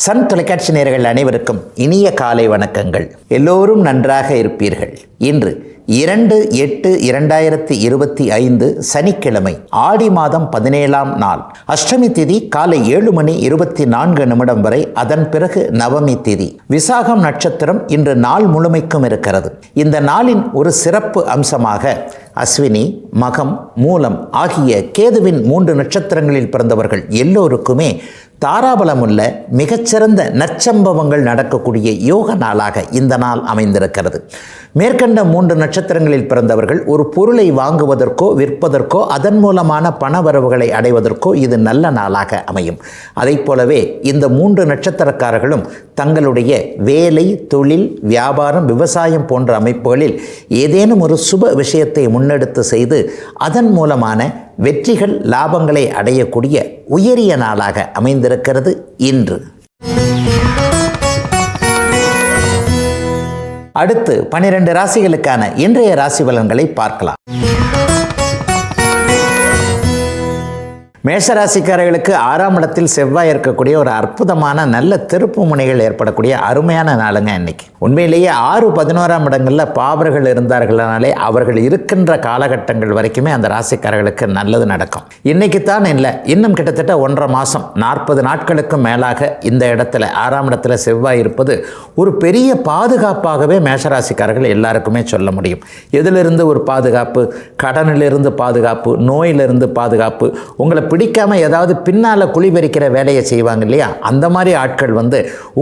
Sun தொலைக்காட்சி நேயர்கள் அனைவருக்கும் இனிய காலை வணக்கங்கள். எல்லோரும் நன்றாக இருப்பீர்கள். இன்று 2/8/2025 சனிக்கிழமை, ஆடி மாதம் 17ஆம் நாள். அஷ்டமி திதி காலை 7:24 வரை. அதன் பிறகு நவமி திதி. விசாகம் நட்சத்திரம் இன்று நாள் முழுமைக்கும் இருக்கிறது. இந்த நாளின் ஒரு சிறப்பு அம்சமாக அஸ்வினி, மகம், மூலம் ஆகிய கேதுவின் 3 நட்சத்திரங்களில் பிறந்தவர்கள் எல்லோருக்குமே தாராபலமுள்ள மிகச்சிறந்த நற்சம்பவங்கள் நடக்கக்கூடிய யோக நாளாக இந்த நாள் அமைந்திருக்கிறது. மேற்கண்ட 3 நட்சத்திரங்களில் பிறந்தவர்கள் ஒரு பொருளை வாங்குவதற்கோ விற்பதற்கோ அதன் மூலமான பணவரவுகளை அடைவதற்கோ இது நல்ல நாளாக அமையும். அதை போலவே இந்த 3 நட்சத்திரக்காரர்களும் தங்களுடைய வேலை, தொழில், வியாபாரம், விவசாயம் போன்ற அமைப்புகளில் ஏதேனும் ஒரு சுப விஷயத்தை முன்னெடுத்து செய்து அதன் மூலமான வெற்றிகள், லாபங்களை அடையக்கூடிய உயரிய நாளாக அமைந்திருக்கிறது இன்று. அடுத்து 12 ராசிகளுக்கான இன்றைய ராசி பலன்களை பார்க்கலாம். மேஷராசிக்காரர்களுக்கு 6ஆம் இடத்தில் செவ்வாய் இருக்கக்கூடிய ஒரு அற்புதமான நல்ல திருப்பு முனைகள் ஏற்படக்கூடிய அருமையான நாளுங்க இன்னைக்கு. உண்மையிலேயே 6, 11ஆம் இடங்களில் பாவர்கள் இருந்தார்களாலே அவர்கள் இருக்கின்ற காலகட்டங்கள் வரைக்குமே அந்த ராசிக்காரர்களுக்கு நல்லது நடக்கும். இன்னைக்கு தான் இல்லை, இன்னும் கிட்டத்தட்ட 1.5 மாதம் 40 நாட்களுக்கும் மேலாக இந்த இடத்துல 6ஆம் இடத்துல செவ்வாய் இருப்பது ஒரு பெரிய பாதுகாப்பாகவே மேஷராசிக்காரர்கள் எல்லாருக்குமே சொல்ல முடியும். எதிலிருந்து ஒரு பாதுகாப்பு? கடனிலிருந்து பாதுகாப்பு, நோயிலிருந்து பாதுகாப்பு. உங்களை பிடிக்காமல் ஏதாவது பின்னால் குழிபறிக்கிற வேலையை செய்வாங்க இல்லையா, அந்த மாதிரி ஆட்கள்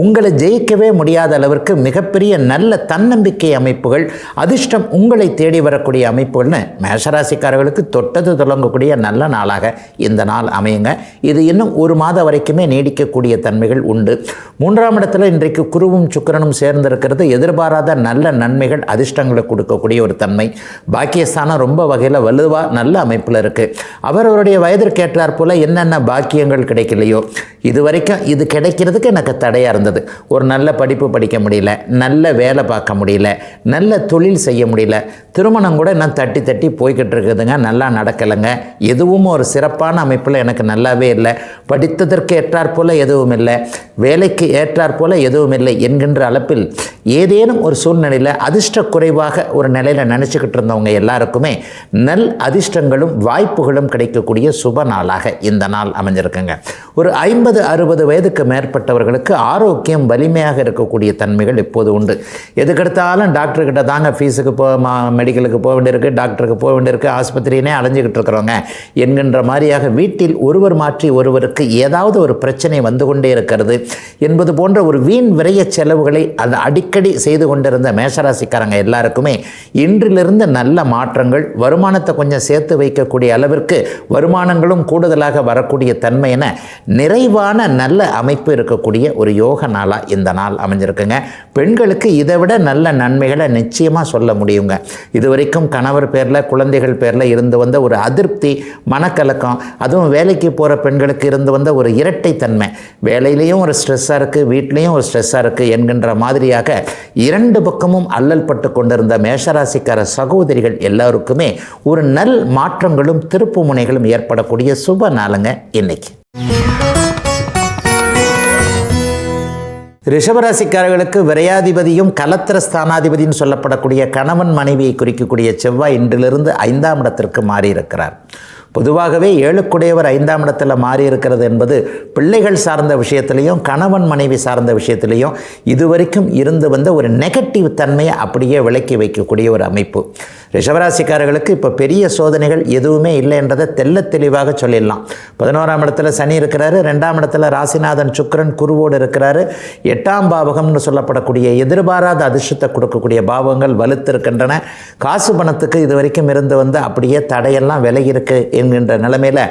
உங்களை ஜெயிக்கவே முடியாத அளவிற்கு மிகப்பெரிய நல்ல தன்னம்பிக்கை அமைப்புகள், அதிர்ஷ்டம் உங்களை தேடி வரக்கூடிய அமைப்புகள்னு மேஷராசிக்காரர்களுக்கு தொட்டது தொடங்கக்கூடிய நல்ல நாளாக இந்த நாள் அமையுங்க. இது இன்னும் 1 மாதம் வரைக்குமே நீடிக்கக்கூடிய தன்மைகள் உண்டு. 3ஆம் இடத்துல இன்றைக்கு குருவும் சுக்கிரனும் சேர்ந்திருக்கிறது. எதிர்பாராத நல்ல நன்மைகள், அதிர்ஷ்டங்களை கொடுக்கக்கூடிய ஒரு தன்மை. பாக்கியஸ்தானம் ரொம்ப வகையில் வலுவாக நல்ல அமைப்பில் இருக்குது. அவரவருடைய வயதிற்கு ஏற்றாற் போல என்னென்ன பாக்கியங்கள் கிடைக்கலையோ, இது வரைக்கும் இது கிடைக்கிறதுக்கு எனக்கு தடையாக இருந்தது. ஒரு நல்ல படிப்பு படிக்க முடியல, நல்ல வேலை பார்க்க முடியல, நல்ல தொழில் செய்ய முடியல, திருமணம் கூட இன்னும் தட்டி போய்கிட்டு இருக்குதுங்க, நல்லா நடக்கலைங்க, எதுவும் ஒரு சிறப்பான அமைப்பில் எனக்கு நல்லாவே இல்லை, படித்ததற்கு ஏற்றாற் போல எதுவும் இல்லை, வேலைக்கு ஏற்றாற் போல எதுவும் இல்லை என்கின்ற அளப்பில் ஏதேனும் ஒரு சூழ்நிலையில் அதிர்ஷ்ட குறைவாக ஒரு நிலையில் நினச்சிக்கிட்டு இருந்தவங்க எல்லாருக்குமே நல் அதிர்ஷ்டங்களும் வாய்ப்புகளும் கிடைக்கக்கூடிய சுப நாளாக இந்த நாள் அமைஞ்சிருக்குங்க. ஒரு 50-60 வயதுக்கு மேற்பட்டவர்களுக்கு ஆரோக்கியம் வலிமையாக இருக்கக்கூடிய தன்மைகள் இப்போது உண்டு. எதுக்கெடுத்தாலும் டாக்டர்கிட்ட தாங்க ஃபீஸுக்கு மெடிக்கலுக்கு போக வேண்டியிருக்கு, டாக்டருக்கு போக வேண்டியிருக்கு, ஆஸ்பத்திரியினே அலைஞ்சிக்கிட்டு இருக்கிறோங்க என்கின்ற மாதிரியாக வீட்டில் ஒருவர் மாற்றி ஒருவருக்கு ஏதாவது ஒரு பிரச்சனை வந்து கொண்டே இருக்கிறது என்பது போன்ற ஒரு வீண் விரைய செலவுகளை அது அடிக்கடி செய்து கொண்டிருந்த மேஷராசிக்காரங்க எல்லாருக்குமே இன்றிலிருந்து நல்ல மாற்றங்கள், வருமானத்தை கொஞ்சம் சேர்த்து வைக்கக்கூடிய அளவிற்கு வருமானங்களும் கூடுதலாக வரக்கூடிய தன்மை என நிறைவான நல்ல அமைப்பு இருக்கக்கூடிய ஒரு யோக நாளாக இந்த நாள் அமைஞ்சிருக்குங்க. பெண்களுக்கு இதை விட நல்ல நன்மைகளை நிச்சயமாக சொல்ல முடியுங்க. இதுவரைக்கும் கணவர் பேரில், குழந்தைகள் பேரில் இருந்து வந்த ஒரு அதிருப்தி, மனக்கலக்கம், அதுவும் வேலைக்கு போகிற பெண்களுக்கு இருந்து வந்த ஒரு இரட்டை தன்மை, வேலையிலையும் ஒரு ஸ்ட்ரெஸ்ஸாக இருக்குது, வீட்லேயும் ஒரு ஸ்ட்ரெஸ்ஸாக இருக்குது என்கின்ற மாதிரியாக 2 பக்கமும் அல்லல் பட்டு கொண்டிருந்த மேஷராசிக்கார சகோதரிகள் எல்லாருக்குமே ஒரு நல் மாற்றங்களும் திருப்பு முனைகளும் ஏற்படக்கூடிய சுப நாளுங்க இன்னைக்கு. ரிஷபராசிக்காரர்களுக்கு விரையாதிபதியும் கலத்திர ஸ்தானாதிபதியும் சொல்லப்படக்கூடிய கணவன் மனைவியை குறிக்கக்கூடிய செவ்வாய் இன்றிலிருந்து 5ஆம் இடத்திற்கு மாறி இருக்கிறார். பொதுவாகவே 7க்குடையவர் 5ஆம் இடத்துல மாறி இருக்கிறது என்பது பிள்ளைகள் சார்ந்த விஷயத்திலையும் கணவன் மனைவி சார்ந்த விஷயத்திலையும் இதுவரைக்கும் இருந்து வந்த ஒரு நெகட்டிவ் தன்மையை அப்படியே விலக்கி வைக்கக்கூடிய ஒரு அமைப்பு. ரிஷபராசிக்காரர்களுக்கு இப்போ பெரிய சோதனைகள் எதுவுமே இல்லை என்றதை தெல்ல தெளிவாக சொல்லிடலாம். 11ஆம் இடத்துல சனி இருக்கிறாரு, 2ஆம் இடத்துல ராசிநாதன் சுக்கிரன் குருவோடு இருக்கிறாரு. 8ஆம் பாவகம்னு சொல்லப்படக்கூடிய எதிர்பாராத அதிர்ஷ்டத்தை கொடுக்கக்கூடிய பாவங்கள் வலுத்திருக்கின்றன. காசு பணத்துக்கு இது வரைக்கும் இருந்து வந்து அப்படியே தடையெல்லாம் விலகி இருக்கு என்கின்ற நிலைமையில்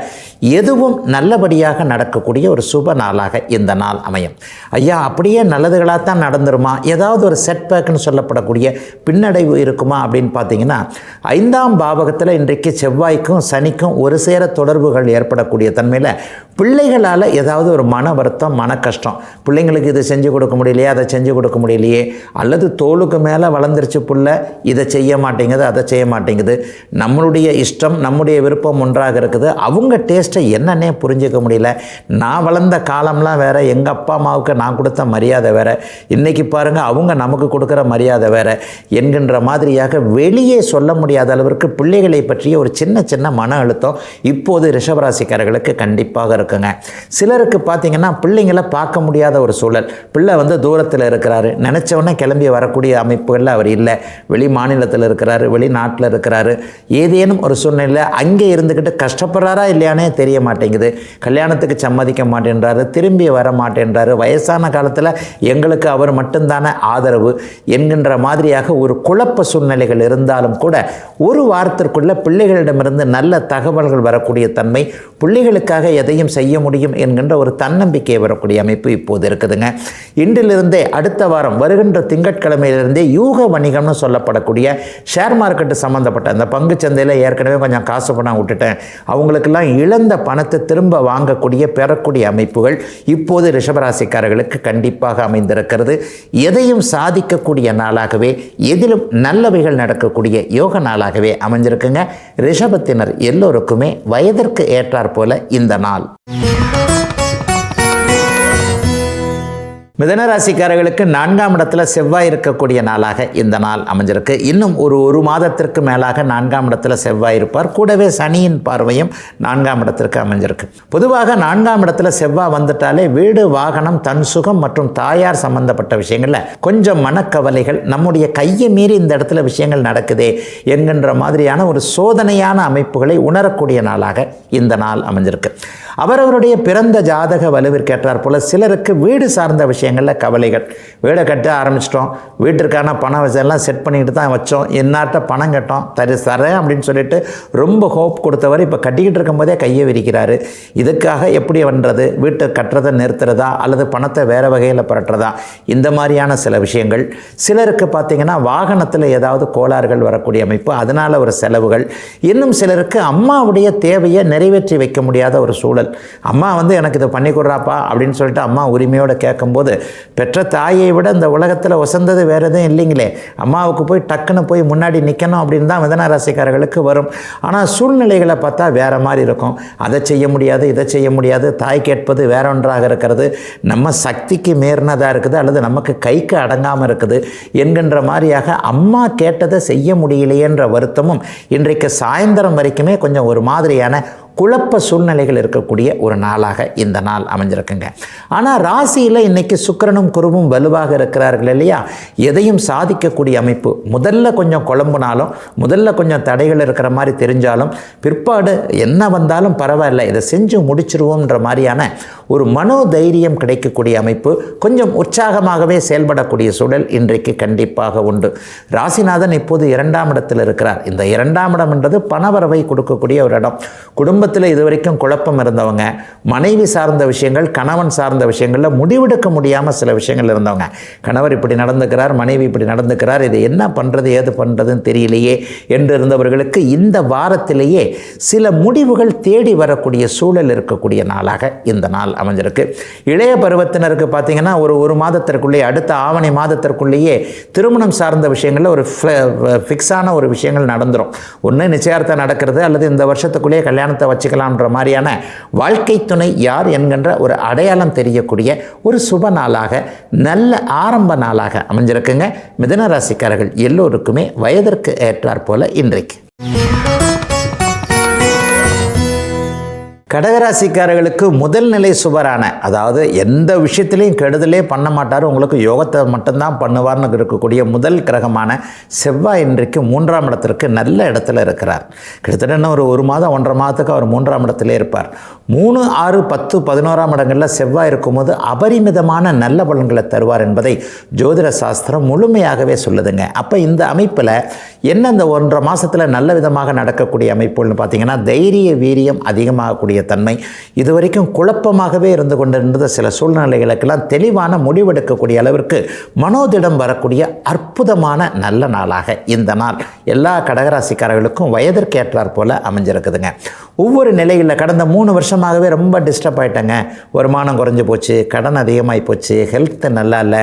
எதுவும் நல்லபடியாக நடக்கக்கூடிய ஒரு சுப நாளாக இந்த நாள் அமையும். ஐயா, அப்படியே நல்லதுகளாகத்தான் நடந்துருமா, ஏதாவது ஒரு செட்பேக்குன்னு சொல்லப்படக்கூடிய பின்னடைவு இருக்குமா அப்படின்னு பார்த்தீங்கன்னா, 5ஆம் பாவகத்தில் இன்றைக்கு செவ்வாய்க்கும் சனிக்கும் ஒரு சேர தொடர்புகள் ஏற்படக்கூடிய தன்மையில் பிள்ளைகளால் ஏதாவது ஒரு மன வருத்தம், மன கஷ்டம், பிள்ளைங்களுக்கு இதை செஞ்சு கொடுக்க முடியலையே, அதை செஞ்சு கொடுக்க முடியலையே, அல்லது தோளுக்கு மேலே வளர்ந்துருச்சு புள்ள, இதை செய்ய மாட்டேங்குது, அதை செய்ய மாட்டேங்குது, நம்மளுடைய இஷ்டம் நம்முடைய விருப்பம் ஒன்றாக இருக்குது, அவங்க டேஸ்ட் டேஸ்ட்டை என்னன்னே புரிஞ்சிக்க முடியல. நான் வளர்ந்த காலம்லாம் வேறு, எங்கள் அப்பா அம்மாவுக்கு நான் கொடுத்த மரியாதை வேறு, இன்றைக்கி பாருங்கள் அவங்க நமக்கு கொடுக்குற மரியாதை வேறு என்கின்ற மாதிரியாக வெளியே சொல்ல முடியாத அளவிற்கு பிள்ளைகளை பற்றிய ஒரு சின்ன சின்ன மன அழுத்தம் இப்போது ரிஷபராசிக்காரர்களுக்கு கண்டிப்பாக இருக்குங்க. சிலருக்கு பார்த்திங்கன்னா பிள்ளைங்களை பார்க்க முடியாத ஒரு சூழல். பிள்ளை தூரத்தில் இருக்கிறாரு, நினச்சவொன்னே கிளம்பி வரக்கூடிய அமைப்புகளில் அவர் இல்லை. வெளி மாநிலத்தில் இருக்கிறாரு, வெளிநாட்டில் இருக்கிறாரு. ஏதேனும் ஒரு சூழ்நிலை அங்கே இருந்துக்கிட்டு கஷ்டப்படுறாரா இல்லையானே தெரிய மாட்டேங்குது. கல்யாணத்துக்கு சம்மதிக்க மாட்டேன்றாரு, திரும்பி வர மாட்டேன்றாரு. வயசான காலத்தில் எங்களுக்கு அவர் மட்டும்தானே ஆதரவு என்கின்ற மாதிரியாக ஒரு குழப்ப சூழ்நிலைகள் இருந்தாலும் கூட ஒரு வாரத்திற்குள்ள பிள்ளைகளிடமிருந்து நல்ல தகவல்கள் வரக்கூடிய தன்மை, பிள்ளைகளுக்காக எதையும் செய்ய முடியும் என்கின்ற ஒரு தன்னம்பிக்கை வரக்கூடிய அமைப்பு இப்போது இருக்குதுங்க. இன்றிலிருந்தே அடுத்த வாரம் வருகின்ற திங்கட்கிழமையிலிருந்தே யூக வணிகம்னு சொல்லப்படக்கூடிய ஷேர் மார்க்கெட்டு சம்மந்தப்பட்ட அந்த பங்கு சந்தையில் ஏற்கனவே கொஞ்சம் காசு பணம் விட்டுட்டேன், அவங்களுக்கெல்லாம் இழந்த பணத்தை திரும்ப வாங்கக்கூடிய பெறக்கூடிய அமைப்புகள் இப்போது ரிஷபராசிக்காரர்களுக்கு கண்டிப்பாக அமைந்திருக்கிறது. எதையும் சாதிக்கக்கூடிய நாளாகவே, எதிலும் நல்லவைகள் நடக்கக்கூடிய யோக நாளாகவே அமைஞ்சிருக்குங்க. ரிஷபத்தினர் எல்லோருக்குமே வயதிற்கு ஏற்றாற் போல இந்த நாள். மிதனராசிக்காரர்களுக்கு 4ஆம் இடத்துல செவ்வாய் இருக்கக்கூடிய நாளாக இந்த நாள் அமைஞ்சிருக்கு. இன்னும் ஒரு மாதத்திற்கு மேலாக 4ஆம் இடத்துல செவ்வாய் இருப்பார். கூடவே சனியின் பார்வையும் 4ஆம் இடத்திற்கு அமைஞ்சிருக்கு. பொதுவாக 4ஆம் இடத்துல செவ்வாய் வந்துட்டாலே வீடு, வாகனம், தன் சுகம் மற்றும் தாயார் சம்பந்தப்பட்ட விஷயங்களில் கொஞ்சம் மனக்கவலைகள், நம்முடைய கையை மீறி இந்த இடத்துல விஷயங்கள் நடக்குதே என்கின்ற மாதிரியான ஒரு சோதனையான அமைப்புகளை உணரக்கூடிய நாளாக இந்த நாள் அமைஞ்சிருக்கு. அவரவருடைய பிறந்த ஜாதக வலுவிற்கேற்றார் போல சிலருக்கு வீடு சார்ந்த விஷயங்களில் கவலைகள். வீடை கட்ட ஆரம்பிச்சிட்டோம், வீட்டிற்கான பண விஷயம்லாம் செட் பண்ணிக்கிட்டு தான் வச்சோம், என்னாட்ட பணம் கட்டோம், தரேன் அப்படின்னு சொல்லிட்டு ரொம்ப ஹோப் கொடுத்தவர் இப்போ கட்டிக்கிட்டு இருக்கும்போதே கையை விரிக்கிறாரு. இதுக்காக எப்படி பண்ணுறது? வீட்டை கட்டுறதை நிறுத்துறதா அல்லது பணத்தை வேறு வகையில் புரட்டுறதா? இந்த மாதிரியான சில விஷயங்கள். சிலருக்கு பார்த்திங்கன்னா வாகனத்தில் ஏதாவது கோளாறுகள் வரக்கூடிய அமைப்பு, அதனால் ஒரு செலவுகள். இன்னும் சிலருக்கு அம்மாவுடைய தேவையை நிறைவேற்றி வைக்க முடியாத ஒரு சூழல். அம்மா எனக்கு இதை பண்ணி கொடுறாப்பா அப்படின்னு சொல்லிட்டு அம்மா உரிமையோடு கேட்கும்போது, பெற்ற தாயை விட இந்த உலகத்தில் உசந்தது வேறு எதுவும் இல்லைங்களே, அம்மாவுக்கு போய் டக்குன்னு போய் முன்னாடி நிற்கணும் அப்படின்னு தான் மிதன ராசிக்காரர்களுக்கு வரும். ஆனால் சூழ்நிலைகளை பார்த்தா வேறு மாதிரி இருக்கும். அதை செய்ய முடியாது, இதை செய்ய முடியாது, தாய் கேட்பது வேற ஒன்றாக இருக்கிறது, நம்ம சக்திக்கு மீறினதாக இருக்குது அல்லது நமக்கு கைக்கு அடங்காமல் இருக்குது என்கின்ற மாதிரியாக அம்மா கேட்டதை செய்ய முடியலையேன்ற வருத்தமும் இன்றைக்கு சாயந்தரம் வரைக்குமே கொஞ்சம் ஒரு மாதிரியான குழப்ப சூழ்நிலைகள் இருக்கக்கூடிய ஒரு நாளாக இந்த நாள் அமைஞ்சிருக்குங்க. ஆனால் ராசியில் இன்றைக்கி சுக்கிரனும் குருவும் வலுவாக இருக்கிறார்கள் இல்லையா, எதையும் சாதிக்கக்கூடிய அமைப்பு. முதல்ல கொஞ்சம் குழம்புனாலும், முதல்ல கொஞ்சம் தடைகள் இருக்கிற மாதிரி தெரிஞ்சாலும், பிற்பாடு என்ன வந்தாலும் பரவாயில்ல, இதை செஞ்சு முடிச்சிருவோம்ன்ற மாதிரியான ஒரு மனோதைரியம் கிடைக்கக்கூடிய அமைப்பு, கொஞ்சம் உற்சாகமாகவே செயல்படக்கூடிய சூழல் இன்றைக்கு கண்டிப்பாக உண்டு. ராசிநாதன் இப்போது 2ஆம் இடத்தில் இருக்கிறார். இந்த 2ஆம் இடம் என்றது பணவரவை கொடுக்கக்கூடிய ஒரு இடம். குடும்பத்தில் இதுவரைக்கும் குழப்பம் இருந்தவங்க, மனைவி சார்ந்த விஷயங்கள், கணவன் சார்ந்த விஷயங்களில் முடிவெடுக்க முடியாமல் சில விஷயங்கள் இருந்தவங்க, கணவர் இப்படி நடந்துக்கிறார், மனைவி இப்படி நடந்துக்கிறார், இது என்ன பண்ணுறது ஏது பண்ணுறதுன்னு தெரியலையே என்று இருந்தவர்களுக்கு இந்த வாரத்திலேயே சில முடிவுகள் தேடி வரக்கூடிய சூழல் இருக்கக்கூடிய நாளாக இந்த நாள் அமைஞ்சிருக்கு. இளைய பருவத்தினருக்கு பார்த்தீங்கன்னா ஒரு மாதத்திற்குள்ளேயே, அடுத்த ஆவணி மாதத்திற்குள்ளேயே திருமணம் சார்ந்த விஷயங்களில் ஒரு ஃபிக்ஸான ஒரு விஷயங்கள் நடந்துடும். ஒன்று நிச்சயார்த்தம் நடக்கிறது, அல்லது இந்த வருஷத்துக்குள்ளேயே கல்யாணத்தை வச்சுக்கலாம்ன்ற மாதிரியான வாழ்க்கை துணை யார் என்கின்ற ஒரு அடையாளம் தெரியக்கூடிய ஒரு சுப நாளாக, நல்ல ஆரம்ப நாளாக அமைஞ்சிருக்குங்க. மிதுன ராசிக்காரர்கள் எல்லோருக்குமே வயதிற்கு ஏற்றாற் போல இன்றைக்கு. கடகராசிக்காரர்களுக்கு முதல் நிலை சுபரான, அதாவது எந்த விஷயத்திலையும் கெடுதலே பண்ண மாட்டார், உங்களுக்கு யோகத்தை மட்டும்தான் பண்ணுவார்னு இருக்கக்கூடிய முதல் கிரகமான செவ்வாய் இன்றைக்கு 3ஆம் இடத்திற்கு நல்ல இடத்துல இருக்கிறார். கிட்டத்தட்ட ஒரு மாதம் 1.5 மாதத்துக்கு அவர் 3ஆம் இடத்திலே இருப்பார். 3, 6, 10, 11ஆம் இடங்களில் செவ்வாய் இருக்கும்போது அபரிமிதமான நல்ல பலன்களை தருவார் என்பதை ஜோதிட சாஸ்திரம் முழுமையாகவே சொல்லுதுங்க. அப்போ இந்த அமைப்பில் என்ன இந்த 1.5 மாதத்தில் நல்ல விதமாக நடக்கக்கூடிய அமைப்புன்னு பார்த்தீங்கன்னா, தைரிய வீரியம் அதிகமாகக்கூடிய தன்மை, இதுவரைக்கும் குழப்பமாகவே இருந்து கொண்டிருந்த சில சூழ்நிலைகளுக்கெல்லாம் தெளிவான முடிவெடுக்கக்கூடிய அளவிற்கு மனோதிடம் வரக்கூடிய அற்புதமான நல்ல நாளாக இந்த நாள் எல்லா கடகராசிக்காரர்களுக்கும் வயதிற்கேற்றாற் போல அமைஞ்சிருக்குதுங்க. ஒவ்வொரு நிலையில் கடந்த 3 வருஷமாகவே ரொம்ப டிஸ்டர்ப் ஆகிட்டேங்க, வருமானம் குறைஞ்சி போச்சு, கடன் அதிகமாகி போச்சு, ஹெல்த்து நல்லா இல்லை,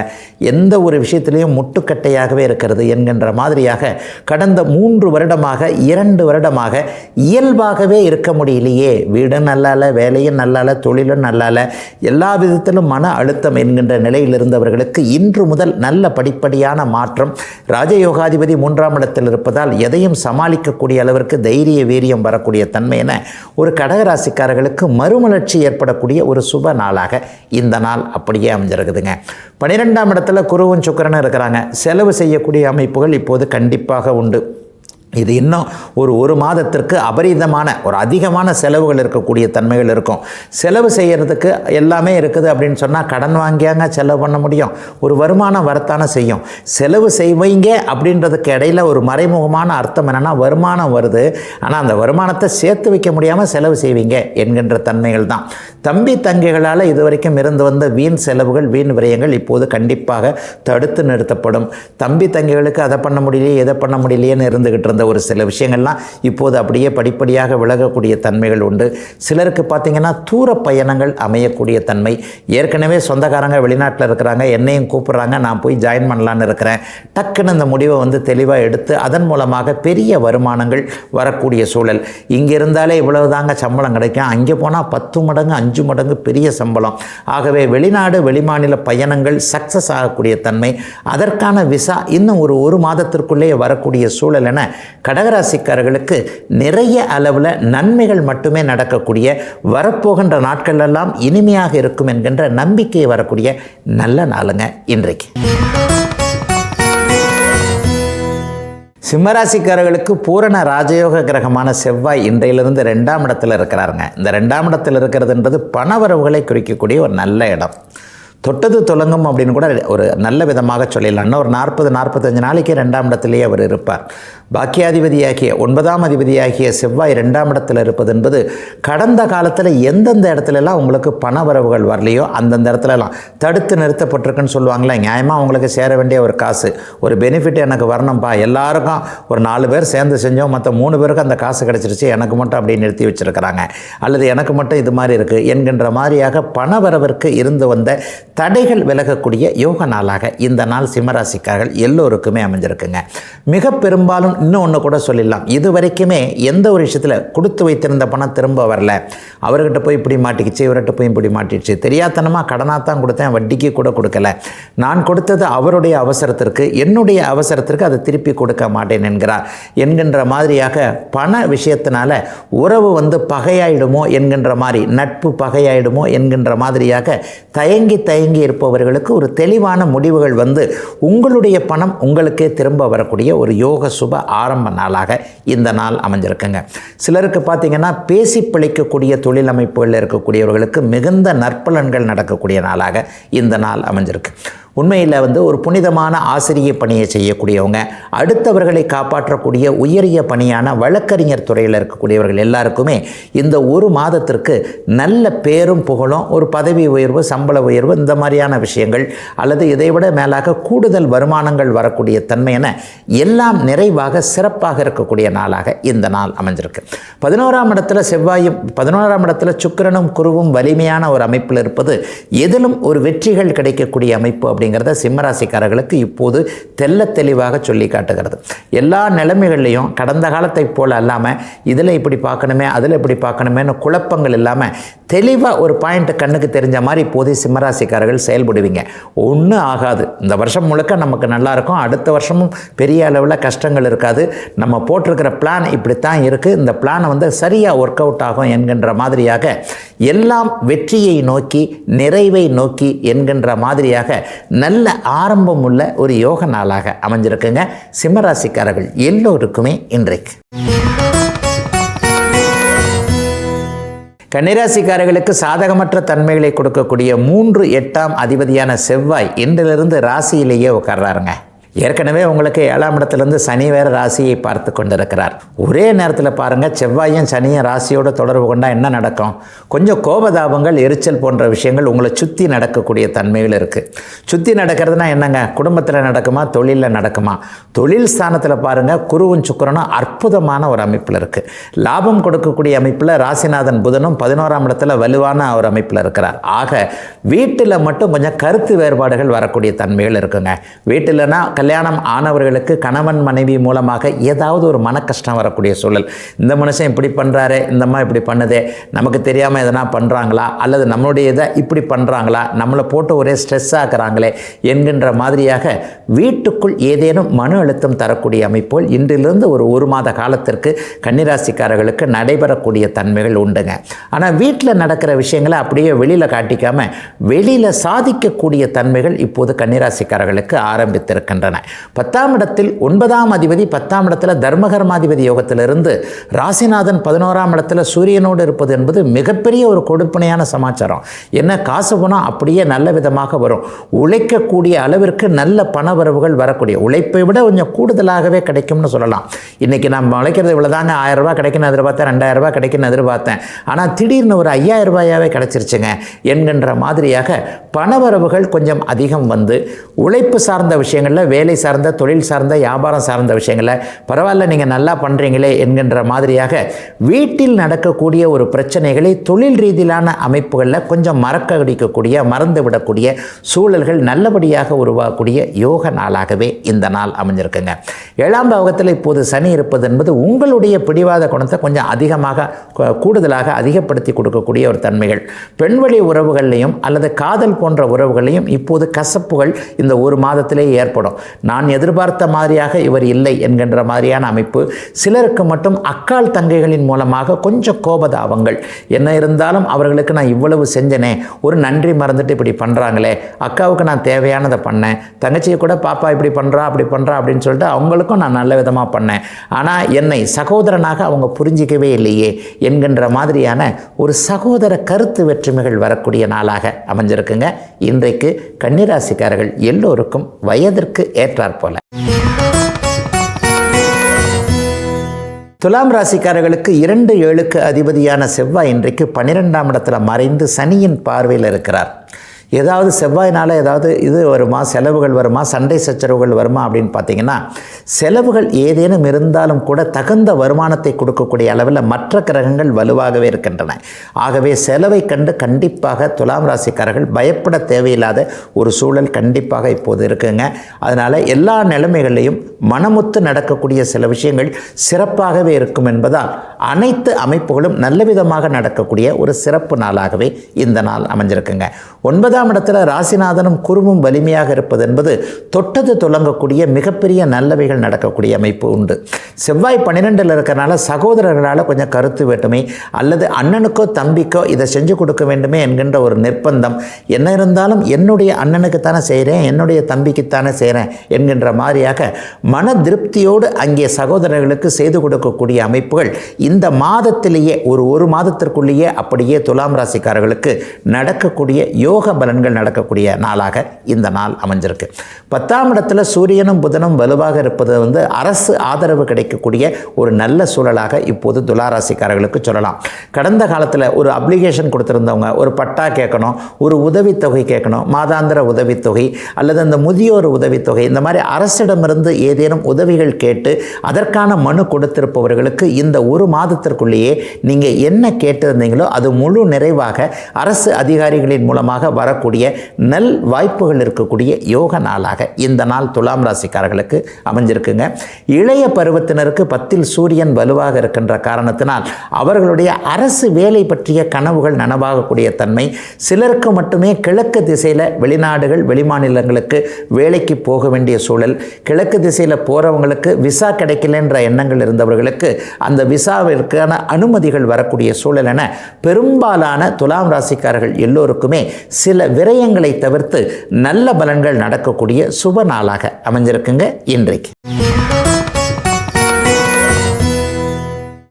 எந்த ஒரு விஷயத்துலேயும் முட்டுக்கட்டையாகவே இருக்கிறது என்கின்ற மாதிரியாக கடந்த 3 வருடமாக 2 வருடமாக இயல்பாகவே இருக்க முடியலையே, வீடும் நல்லா இல்லை, வேலையும் நல்லா இல்லை, தொழிலும் நல்லா இல்லை, எல்லா விதத்திலும் மன அழுத்தம் என்கின்ற நிலையில் இருந்தவர்களுக்கு இன்று முதல் நல்ல படிப்படியான மாற்றம். ராஜயோகாதிபதி 3ஆம் இடத்தில் இருப்பதால் எதையும் சமாளிக்கக்கூடிய அளவிற்கு தைரிய வீரியம் வரக்கூடிய தன்மை என ஒரு கடகராசிக்காரர்களுக்கு மறுமலர்ச்சி ஏற்படக்கூடிய ஒரு சுப நாளாக இந்த நாள் அப்படியே அமைஞ்சிருக்குதுங்க. 12ஆம் இடத்துல குருவும் சுக்கிரனும் இருக்கிறாங்க. செலவு செய்யக்கூடிய அமைப்புகள் இப்போது கண்டிப்பாக உண்டு. இது இன்னும் ஒரு மாதத்திற்கு அபரிதமான ஒரு அதிகமான செலவுகள் இருக்கக்கூடிய தன்மைகள் இருக்கும். செலவு செய்கிறதுக்கு எல்லாமே இருக்குது அப்படின்னு சொன்னால் கடன் வாங்கியாங்க செலவு பண்ண முடியும், ஒரு வருமானம் வரத்தானே செய்யும். செலவு செய்வீங்க அப்படின்றதுக்கு இடையில் ஒரு மறைமுகமான அர்த்தம் என்னென்னா, வருமானம் வருது, ஆனால் அந்த வருமானத்தை சேர்த்து வைக்க முடியாமல் செலவு செய்வீங்க என்கின்ற தன்மைகள் தான். தம்பி தங்கைகளால் இதுவரைக்கும் இருந்து வந்த வீண் செலவுகள், வீண் விரயங்கள் இப்போது கண்டிப்பாக தடுத்து நிறுத்தப்படும். தம்பி தங்கைகளுக்கு அதை பண்ண முடியலையே, எதை பண்ண முடியலையேன்னு இருந்துக்கிட்டு இருந்த ஒரு சில விஷயங்கள்லாம் இப்போது அப்படியே படிப்படியாக விலகக்கூடிய தன்மைகள் உண்டு. சிலருக்கு பார்த்திங்கன்னா தூர பயணங்கள் அமையக்கூடிய தன்மை. ஏற்கனவே சொந்தக்காரங்க வெளிநாட்டில் இருக்கிறாங்க, என்னையும் கூப்பிட்றாங்க, நான் போய் ஜாயின் பண்ணலான்னு இருக்கிறேன். டக்குன்னு இந்த முடிவை தெளிவாக எடுத்து அதன் மூலமாக பெரிய வருமானங்கள் வரக்கூடிய சூழல். இங்கே இருந்தாலே இவ்வளவு தாங்க சம்பளம் கிடைக்கும், அங்கே போனால் 10 மடங்கு 5 மடங்கு பெரிய சம்பளம். ஆகவே வெளிநாடு வெளிமாநில பயணங்கள் சக்ஸஸ் ஆகக்கூடிய தன்மை, அதற்கான விசா இன்னும் ஒரு மாதத்திற்குள்ளேயே வரக்கூடிய சூழல் என கடகராசிக்காரர்களுக்கு நிறைய அளவில் நன்மைகள் மட்டுமே நடக்கக்கூடிய, வரப்போகின்ற நாட்கள் எல்லாம் இனிமையாக இருக்கும் என்கின்ற நம்பிக்கை வரக்கூடிய நல்ல நாளுங்க இன்றைக்கு. சிம்மராசிக்காரர்களுக்கு பூரண ராஜயோக கிரகமான செவ்வாய் இன்றையிலிருந்து 2ஆம் இடத்தில் இருக்கிறாருங்க. இந்த 2ஆம் இடத்தில் இருக்கிறதுன்றது பணவரவுகளை குறிக்கக்கூடிய ஒரு நல்ல இடம். தொட்டது தொடங்கும் அப்படின்னு கூட ஒரு நல்ல விதமாக சொல்லிடலாம். இன்னும் ஒரு 40-45 நாளைக்கு 2ஆம் இடத்திலேயே அவர் இருப்பார். பாக்கியாதிபதியாகிய 9ஆம் அதிபதியாகிய செவ்வாய் 2ஆம் இடத்தில் இருப்பது என்பது கடந்த காலத்தில் எந்தெந்த இடத்துலலாம் உங்களுக்கு பண வரவுகள் வரலையோ அந்தந்த இடத்துலலாம் தடுத்து நிறுத்தப்பட்டிருக்குன்னு சொல்லுவாங்களே. நியாயமாக உங்களுக்கு சேர வேண்டிய ஒரு காசு, ஒரு பெனிஃபிட் எனக்கு வரணும்ப்பா, எல்லாருக்கும் ஒரு 4 பேர் சேர்ந்து செஞ்சோம், மற்ற 3 பேருக்கு அந்த காசு கிடச்சிருச்சு, எனக்கு மட்டும் அப்படி நிறுத்தி வச்சுருக்கிறாங்க, அல்லது எனக்கு மட்டும் இது மாதிரி இருக்குது என்கின்ற மாதிரியாக பண வரவிற்கு இருந்து வந்த தடைகள் விலகக்கூடிய யோக நாளாக இந்த நாள் சிம்மராசிக்காரர்கள் எல்லோருக்குமே அமைஞ்சிருக்குங்க. மிக பெரும்பாலும் இன்னொன்று கூட சொல்லிடலாம், இது வரைக்குமே எந்த ஒரு விஷயத்தில் கொடுத்து வைத்திருந்த பணம் திரும்ப வரல, அவர்கிட்ட போய் இப்படி மாட்டிக்கிச்சு, இவர்கிட்ட போய் இப்படி மாட்டிடுச்சு, தெரியாதனமாக கடனாக தான் கொடுத்தேன், வட்டிக்கு கூட கொடுக்கல, நான் கொடுத்தது அவருடைய அவசரத்திற்கு, என்னுடைய அவசரத்திற்கு அதை திருப்பி கொடுக்க மாட்டேன் என்கின்ற மாதிரியாக பண விஷயத்தினால உறவு பகையாயிடுமோ என்கின்ற மாதிரி, நட்பு பகையாயிடுமோ என்கின்ற மாதிரியாக தயங்கி இருப்பவர்களுக்கு ஒரு தெளிவான முடிவுகள் உங்களுடைய பணம் உங்களுக்கே திரும்ப வரக்கூடிய ஒரு யோக சுப ஆரம்ப நாளாக இந்த நாள் அமைஞ்சிருக்குங்க. சிலருக்கு பார்த்தீங்கன்னா பேசி பிழைக்கக்கூடிய தொழில் அமைப்புகளில் இருக்கக்கூடியவர்களுக்கு மிகுந்த நற்பலன்கள் நடக்கக்கூடிய நாளாக இந்த நாள் அமைஞ்சிருக்கு. உண்மையில் ஒரு புனிதமான ஆசிரிய பணியை செய்யக்கூடியவங்க, அடுத்தவர்களை காப்பாற்றக்கூடிய உயரிய பணியான வழக்கறிஞர் துறையில் இருக்கக்கூடியவர்கள் எல்லாருக்குமே இந்த ஒரு மாதத்திற்கு நல்ல பேரும் புகழும், ஒரு பதவி உயர்வு, சம்பள உயர்வு, இந்த மாதிரியான விஷயங்கள் அல்லது இதைவிட மேலாக கூடுதல் வருமானங்கள் வரக்கூடிய தன்மை என எல்லாம் நிறைவாக சிறப்பாக இருக்கக்கூடிய நாளாக இந்த நாள் அமைஞ்சிருக்கு. 11ஆம் இடத்துல செவ்வாயும் 11ஆம் இடத்துல சுக்கிரனும் குருவும் வலிமையான ஒரு அமைப்பில் இருப்பது எதிலும் ஒரு வெற்றிகள் கிடைக்கக்கூடிய அமைப்பு அப்படிங்கிறத சிம்மராசிக்காரர்களுக்கு இப்போது தெல்ல தெளிவாக சொல்லி காட்டுகிறது. எல்லா நிலைமைகள்லையும் கடந்த காலத்தை போல் அல்லாமல் இதில் இப்படி பார்க்கணுமே, அதில் இப்படி பார்க்கணுமேனு குழப்பங்கள் இல்லாமல் தெளிவாக ஒரு பாயிண்ட் கண்ணுக்கு தெரிஞ்ச மாதிரி இப்போது சிம்மராசிக்காரர்கள் செயல்படுவீங்க. ஒன்றும் ஆகாது, இந்த வருஷம் முழுக்க நமக்கு நல்லாயிருக்கும், அடுத்த வருஷமும் பெரிய அளவில் கஷ்டங்கள் இருக்காது, நம்ம போட்டிருக்கிற பிளான் இப்படித்தான் இருக்குது, இந்த பிளானை சரியாக ஒர்க் அவுட் ஆகும் என்கின்ற மாதிரியாக எல்லாம் வெற்றியை நோக்கி நிறைவை நோக்கி என்கின்ற மாதிரியாக நல்ல ஆரம்பம் உள்ள ஒரு யோக நாளாக அமைஞ்சிருக்குங்க சிம்மராசிக்காரர்கள் எல்லோருக்குமே இன்றைக்கு. கன்னிராசிக்காரர்களுக்கு சாதகமற்ற தன்மைகளை கொடுக்கக்கூடிய 3 8ஆம் அதிபதியான செவ்வாய் இன்றிலிருந்து ராசியிலேயே உட்கார்றாருங்க. ஏற்கனவே உங்களுக்கு 7ஆம் இடத்துலேருந்து சனி வேறு ராசியை பார்த்து கொண்டிருக்கிறார். ஒரே நேரத்தில் பாருங்கள், செவ்வாயும் சனியும் ராசியோடு தொடர்பு கொண்டால் என்ன நடக்கும்? கொஞ்சம் கோபதாபங்கள், எரிச்சல் போன்ற விஷயங்கள் உங்களை சுற்றி நடக்கக்கூடிய தன்மைகள் இருக்குது. சுற்றி நடக்கிறதுனா என்னங்க? குடும்பத்தில் நடக்குமா, தொழிலில் நடக்குமா? தொழில் ஸ்தானத்தில் பாருங்கள், குருவும் சுக்கிரனும் அற்புதமான ஒரு அமைப்பில் இருக்குது. லாபம் கொடுக்கக்கூடிய அமைப்பில் ராசிநாதன் புதனும் 11ஆம் இடத்துல வலுவான ஒரு அமைப்பில் இருக்கிறார். ஆக வீட்டில் மட்டும் கொஞ்சம் கருத்து வேறுபாடுகள் வரக்கூடிய தன்மைகள் இருக்குங்க. வீட்டில்னா கல்யாணம் ஆனவர்களுக்கு கணவன் மனைவி மூலமாக ஏதாவது ஒரு மன கஷ்டம் வரக்கூடிய சூழல். இந்த மனுஷன் இப்படி பண்ணுறாரு, இந்த அம்மா இப்படி பண்ணுதே, நமக்கு தெரியாமல் எதனா பண்ணுறாங்களா, அல்லது நம்மளுடைய இதை இப்படி பண்ணுறாங்களா, நம்மளை போட்டு ஒரே ஸ்ட்ரெஸ் ஆக்குறாங்களே என்கின்ற மாதிரியாக வீட்டுக்குள் ஏதேனும் மன அழுத்தம் தரக்கூடிய அமைப்புகள் இன்றிலிருந்து ஒரு மாத காலத்திற்கு கன்னிராசிக்காரர்களுக்கு நடைபெறக்கூடிய தன்மைகள் உண்டுங்க. ஆனால் வீட்டில் நடக்கிற விஷயங்களை அப்படியே வெளியில் காட்டிக்காமல் வெளியில் சாதிக்கக்கூடிய தன்மைகள் இப்போது கன்னிராசிக்காரர்களுக்கு ஆரம்பித்திருக்கின்றன. 10ஆம் இடத்தில் 9ஆம் அதிபதி 10ஆம் இடத்துல தர்மகர்மாதிபதி யோகத்திலிருந்து ராசிநாதன் 11ஆம் இடத்துல சூரியனோடு இருப்பது என்பது மிகப்பெரிய ஒரு கொடுப்பனையான சமாச்சாரம். என்ன, காசு பணம் அப்படியே நல்ல விதமாக வரும். உழைக்கக்கூடிய அளவிற்கு நல்ல பண வரவுகள் வரக்கூடிய, உழைப்பை விட கொஞ்சம் கூடுதலாகவே கிடைக்கும்னு சொல்லலாம். இன்றைக்கி நான் உழைக்கிறது இவ்வளோதாங்க, 1000 ரூபாய் கிடைக்குன்னு எதிர்பார்த்தேன், 2000 ரூபாய் கிடைக்குன்னு எதிர்பார்த்தேன், ஆனால் திடீர்னு ஒரு 5000 ரூபாயாவே கிடைச்சிருச்சுங்க என்கின்ற மாதிரியாக பணவரவுகள் கொஞ்சம் அதிகம் வந்து உழைப்பு சார்ந்த விஷயங்களில், வேலை சார்ந்த, தொழில் சார்ந்த, வியாபாரம் சார்ந்த விஷயங்களில் பரவாயில்ல நீங்கள் நல்லா பண்ணுறீங்களே என்கின்ற மாதிரியாக வீட்டில் நடக்கக்கூடிய ஒரு பிரச்சனைகளை தொழில் ரீதியிலான அமைப்புகளில் கொஞ்சம் மறக்கடிக்கக்கூடிய, மறந்து விடக்கூடிய சூழல்கள் நல்லபடியாக உருவாகக்கூடிய யோக நாளாகவே இந்த நாள் அமைஞ்சிருக்குங்க. 7ஆம் பாவகத்தில் இப்போது சனி இருப்பது என்பது உங்களுடைய பிடிவாத குணத்தை கொஞ்சம் அதிகமாக, கூடுதலாக அதிகப்படுத்தி கொடுக்கக்கூடிய ஒரு தன்மைகள். பெண்வழி உறவுகள்லையும் அல்லது காதல் போன்ற உறவுகளையும் இப்போது கசப்புகள் இந்த ஒரு மாதத்திலே ஏற்படும். நான் எதிர்பார்த்த மாதிரியாக இவர் இல்லை என்கின்ற மாதிரியான அமைப்பு. சிலருக்கு மட்டும் அக்கால் தங்கைகளின் மூலமாக கொஞ்சம் கோபதாபங்கள். என்ன இருந்தாலும் அவர்களுக்கு நான் இவ்வளவு செஞ்சனே, ஒரு நன்றி மறந்துட்டு இப்படி பண்ணுறாங்களே, அக்காவுக்கு நான் தேவையானதை பண்ணேன், தங்கச்சியை கூட பாப்பா இப்படி பண்ணுறா அப்படி பண்ணுறா அப்படின்னு சொல்லிட்டு அவங்களுக்கும் நான் நல்ல விதமாக பண்ணேன், ஆனால் என்னை சகோதரனாக அவங்க புரிஞ்சிக்கவே இல்லையே என்கின்ற மாதிரியான ஒரு சகோதர கருத்து வெற்றுமைகள் வரக்கூடிய நாளாக அமைஞ்சிருக்குங்க. இன்றைக்கு கன்னிராசிக்காரர்கள் எல்லோருக்கும் வயதிற்கு ஏற்றாற் போல. துலாம் ராசிக்காரர்களுக்கு 2-7க்கு அதிபதியான செவ்வாய் இன்றைக்கு 12ஆம் இடத்துல மறைந்து சனியின் பார்வையில் இருக்கிறார். ஏதாவது செவ்வாயினால் ஏதாவது இது வருமா, செலவுகள் வருமா, சண்டை சச்சரவுகள் வருமா அப்படின்னு பார்த்தீங்கன்னா, செலவுகள் ஏதேனும் இருந்தாலும் கூட தகுந்த வருமானத்தை கொடுக்கக்கூடிய அளவில் மற்ற கிரகங்கள் வலுவாகவே இருக்கின்றன. ஆகவே செலவை கண்டு கண்டிப்பாக துலாம் ராசிக்காரர்கள் பயப்பட தேவையில்லாத ஒரு சூழல் கண்டிப்பாக இப்போது இருக்குங்க. அதனால் எல்லா நிலைமைகளையும் மனமுத்து நடக்கக்கூடிய சில விஷயங்கள் சிறப்பாகவே இருக்கும் என்பதால் அனைத்து அமைப்புகளும் நல்ல விதமாக நடக்கக்கூடிய ஒரு சிறப்பு நாளாகவே இந்த நாள் அமைஞ்சிருக்குங்க. 9ஆம் இடத்துல ராசிநாதனும் குருவும் வலிமையாக இருப்பது என்பது தொட்டது தொடங்கக்கூடிய மிகப்பெரிய நல்லவைகள் நடக்கக்கூடிய அமைப்பு உண்டு. செவ்வாய் 12ல் இருக்கிறனால சகோதரர்களால் கொஞ்சம் கருத்து வேற்றுமை அல்லது அண்ணனுக்கோ தம்பிக்கோ இதை செஞ்சு கொடுக்க வேண்டுமே என்கின்ற ஒரு நிர்பந்தம். என்ன இருந்தாலும் என்னுடைய அண்ணனுக்குத்தானே செய்கிறேன், என்னுடைய தம்பிக்குத்தானே செய்கிறேன் என்கின்ற மாதிரியாக மன திருப்தியோடு அங்கே சகோதரர்களுக்கு செய்து கொடுக்கக்கூடிய அமைப்புகள் இந்த மாதத்திலேயே ஒரு மாதத்திற்குள்ளேயே அப்படியே துலாம் ராசிக்காரர்களுக்கு நடக்கக்கூடிய யோக பலன்கள் நடக்கக்கூடிய நாளாக இந்த நாள் அமைஞ்சிருக்கு. 10ஆம் இடத்துல சூரியனும் புதனும் வலுவாக இருப்பது அரசு ஆதரவு கிடைக்கக்கூடிய ஒரு நல்ல சூழலாக இப்போது துளாராசிக்காரர்களுக்கு சொல்லலாம். கடந்த காலத்தில் ஒரு அப்ளிகேஷன் கொடுத்துருந்தவங்க ஒரு பட்டா கேட்கணும், ஒரு உதவித்தொகை கேட்கணும், மாதாந்திர உதவித்தொகை அல்லது அந்த முதியோர் உதவித்தொகை, இந்த மாதிரி அரசிடமிருந்து ஏதேனும் உதவிகள் கேட்டு அதற்கான மனு கொடுத்திருப்பவர்களுக்கு இந்த ஒரு மாதத்திற்குள்ளேயே நீங்கள் என்ன கேட்டிருந்தீங்களோ அது முழு நிறைவாக அரசு அதிகாரிகளின் மூலமாக வரக்கூடிய நல் வாய்ப்புகள் இருக்கக்கூடிய யோக நாளாக இந்த நாள் துலாம் ராசிக்காரர்களுக்கு அமைஞ்சிருக்குங்க. இளைய பருவத்தினருக்கு 10ல் சூரியன் வலுவாக இருக்கின்ற காரணத்தினால் அவர்களுடைய அரசு வேலை பற்றிய கனவுகள் நனவாகக்கூடிய தன்மை. சிலருக்கு மட்டுமே கிழக்கு திசையில் வெளிநாடுகள் வெளிமாநிலங்களுக்கு வேலைக்கு போக வேண்டிய சூழல், கிழக்கு திசையில் போகிறவங்களுக்கு விசா கிடைக்கலன்ற எண்ணங்கள் இருந்தவர்களுக்கு அந்த விசாவிற்கான அனுமதிகள் வரக்கூடிய சூழல் என பெரும்பாலான துலாம் ராசிக்காரர்கள் எல்லோருக்குமே சில விரயங்களை தவிர்த்து நல்ல பலன்கள் நடக்கக்கூடிய சுப நாளாக அமைஞ்சிருக்குங்க இன்றைக்கு.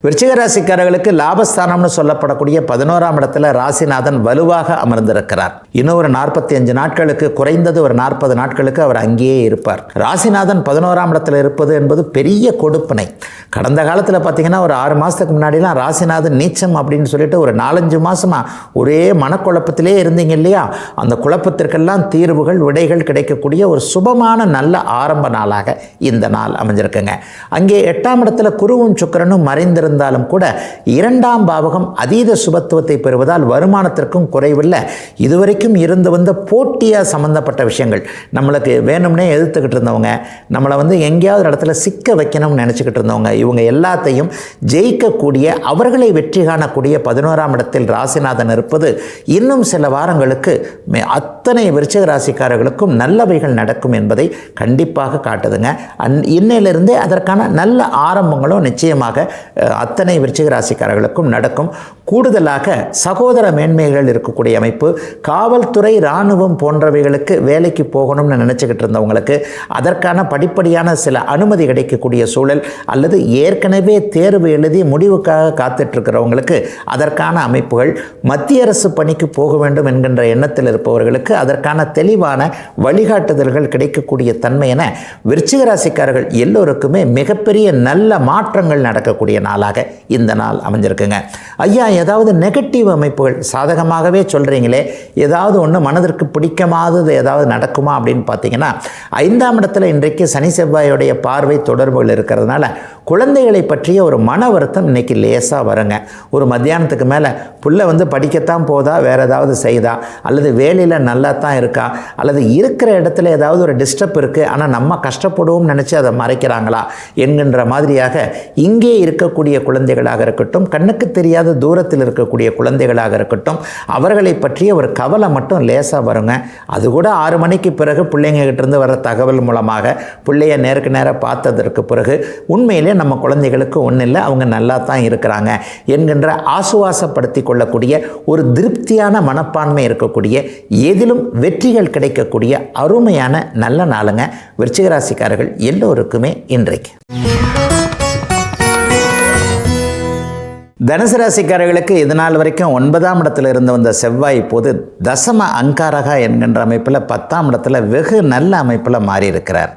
விருச்சிக ராசிக்காரர்களுக்கு லாபஸ்தானம்னு சொல்லப்படக்கூடிய 11ஆம் இடத்துல ராசிநாதன் வலுவாக அமர்ந்திருக்கிறார். இன்னும் ஒரு 45 நாட்களுக்கு, குறைந்தது ஒரு 40 நாட்களுக்கு அவர் அங்கேயே இருப்பார். ராசிநாதன் 11ஆம் இடத்துல இருப்பது என்பது பெரிய கொடுப்பினை. கடந்த காலத்தில் பார்த்தீங்கன்னா ஒரு 6 மாதத்துக்கு முன்னாடிலாம் ராசிநாதன் நீச்சம் அப்படின்னு சொல்லிட்டு ஒரு 4-5 மாதமாக ஒரே மனக்குழப்பத்திலே இருந்தீங்க இல்லையா? அந்த குழப்பத்திற்கெல்லாம் தீர்வுகள், விடைகள் கிடைக்கக்கூடிய ஒரு சுபமான நல்ல ஆரம்ப நாளாக இந்த நாள் அமைஞ்சிருக்குங்க. அங்கே 8ஆம் இடத்துல குருவும் சுக்கிரனும் மறைந்திருந்தாலும் கூட 2ஆம் பாவகம் அதீத சுபத்துவத்தை பெறுவதால் வருமானத்திற்கும் குறைவில்லை. இதுவரைக்கும் இருந்து வந்த போட்டியாக சம்மந்தப்பட்ட விஷயங்கள், நம்மளுக்கு வேணும்னே எதிர்த்துக்கிட்டு இருந்தவங்க, நம்மளை எங்கேயாவது இடத்துல சிக்க வைக்கணும்னு நினச்சிக்கிட்டு இருந்தவங்க, இவங்க எல்லாத்தையும் ஜெயிக்கக்கூடிய, அவர்களை வெற்றி காணக்கூடிய 11ஆம் இடத்தில் ராசிநாதன் இருப்பது இன்னும் சில வாரங்களுக்கு அத்தனை விருச்சிக ராசிக்காரர்களுக்கும் நல்லவைகள் நடக்கும் என்பதை கண்டிப்பாக காட்டுதுங்க. இன்னையிலிருந்தே அதற்கான நல்ல ஆரம்பங்களும் நிச்சயமாக அத்தனை விருச்சிக ராசிக்காரர்களுக்கும் நடக்கும். கூடுதலாக சகோதர மேன்மைகள் இருக்கக்கூடிய அமைப்பு, காவல்துறை, இராணுவம் போன்றவைகளுக்கு வேலைக்கு போகணும்னு நினச்சிக்கிட்டு இருந்தவங்களுக்கு அதற்கான படிப்படியான சில அனுமதி கிடைக்கக்கூடிய சூழல், அல்லது ஏற்கனவே தேர்வு எழுதி முடிவுக்காக காத்துட்ருக்கிறவங்களுக்கு அதற்கான அமைப்புகள், மத்திய அரசு பணிக்கு போக வேண்டும் என்கின்ற எண்ணத்தில் இருப்பவர்களுக்கு அதற்கான தெளிவான வழிகாட்டுதல்கள் கிடைக்கக்கூடிய தன்மை என விருச்சிக ராசிக்காரர்கள் எல்லோருக்குமே மிகப்பெரிய நல்ல மாற்றங்கள் நடக்கக்கூடிய நாளாக இந்த நாள் அமைஞ்சிருக்குங்க. ஐயா, ஏதாவது நெகட்டிவ் அமைப்புகள் சாதகமாகவே சொல்கிறீங்களே, ஏதாவது ஒன்று மனதிற்கு பிடிக்காதது ஏதாவது நடக்குமா அப்படின்னு பார்த்தீங்கன்னா, 5ஆம் இடத்துல இன்றைக்கு சனி செவ்வாயுடைய பார்வை தொடர்புகள் இருக்கிறதுனால குழந்தைகளை பற்றிய ஒரு மன வருத்தம் இன்றைக்கி லேசாக வருங்க. ஒரு மத்தியானத்துக்கு மேலே புள்ள படிக்கத்தான் போதா, வேறு ஏதாவது செய்தா, அல்லது வேலையில் நல்லா தான் இருக்கா, அல்லது இருக்கிற இடத்துல ஏதாவது ஒரு டிஸ்டர்ப் இருக்குது, ஆனால் நம்ம கஷ்டப்படுவோம் நினச்சி அதை மறைக்கிறாங்களா என்கின்ற மாதிரியாக இங்கே இருக்கக்கூடிய குழந்தைகளாக இருக்கட்டும், கண்ணுக்கு தெரியாத தூரத்தில் இருக்கக்கூடிய குழந்தைகளாக இருக்கட்டும், அவர்களை பற்றிய ஒரு கவலை மட்டும் லேசாக வருங்க. அது கூட 6 மணிக்கு பிறகு பிள்ளைங்ககிட்டேருந்து வர தகவல் மூலமாக பிள்ளைய நேருக்கு நேராக பார்த்ததற்கு பிறகு உண்மையிலே நம்ம குழந்தைகளுக்கு ஒன்றும் இல்லை, அவங்க நல்லா தான் இருக்கிறாங்க என்கின்ற ஆசுவாசப்படுத்தி கொள்ளக்கூடிய ஒரு திருப்தியான மனப்பான்மை இருக்கக்கூடிய, எதிலும் வெற்றிகள் கிடைக்கக்கூடிய அருமையான நல்ல நாளுங்க விருச்சிக ராசிக்காரர்கள் எல்லோருக்குமே இன்றைக்கு. தனுசு ராசிக்காரர்களுக்கு இது நாள் வரைக்கும் 9ஆம் இடத்துல இருந்து வந்த செவ்வாய் இப்போது தசம அங்காரகா என்கின்ற அமைப்பில் 10ஆம் இடத்துல வெகு நல்ல அமைப்பில் மாறி இருக்கிறார்.